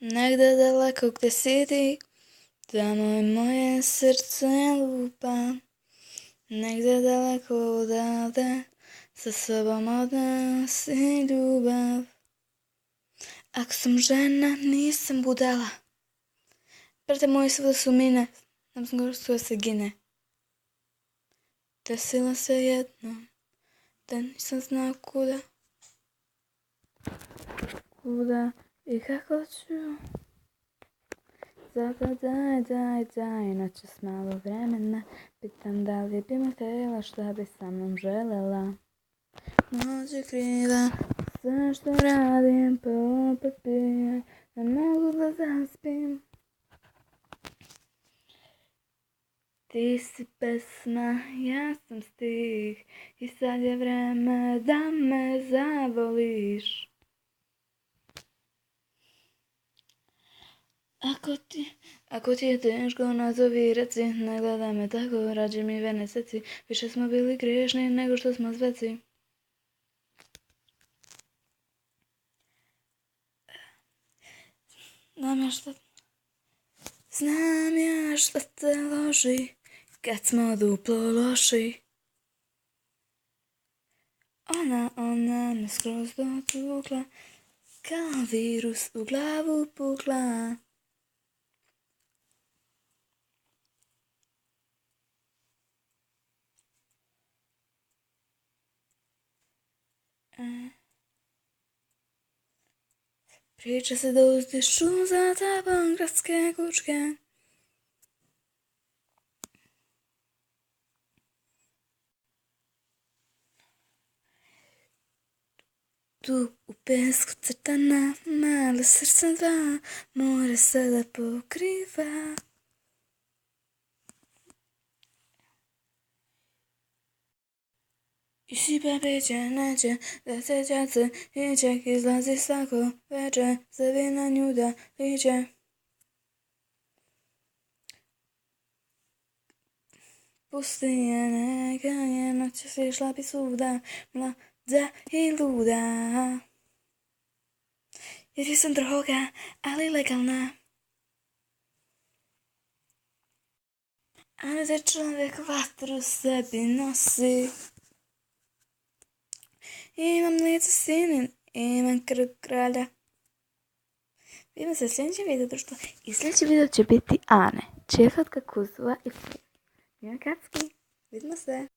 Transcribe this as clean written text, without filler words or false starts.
Negde daleko gde si ti, tamo je moje srce lupa. Negde daleko odavde, sa sobom odnosi ljubav. Ako sam žena, nisam budala. Brate moji svuda su mine, nam zgorstvo se gine. Desilo se jednom, da nisam znao kuda i kako ću. Zato daj noćas malo vremena. Pitam da li bi me htjela, šta bi sa mnom želela. Noć je kriva, sve što radim pa opet pijem, ne mogu da zaspim. Ti si pesma, ja sam stih, i sad je vreme da me zavoliš. Ako ti je teško, nazovi reci, ne gledaj me tako, rađe mi vene seci, više smo bili grešni nego što smo zveci. Znam ja šta te loži, kad smo duplo loši. Ona me skroz dotukla, kao virus u glavu pukla. Priča se da uzdišu za tobom gradske kučke. Tu u pesku crtana, male srca dva, more sada pokriva. I šiba biće neće, da se djace iđe, izlazi svako veče, sebi na nju da liče. Pusti je, neka je, noće si šla bi svuda, mlada i luda. Jer sam droga, ali legalna. Ali te čovjek vatru sebi nosi. Imam lice sinin, imam krv kralja. Vidimo se sljedeći video, društvo. I sljedeći video će biti Ane, Čehotka, Kuzova i Fu. Mija Kacki, vidimo se.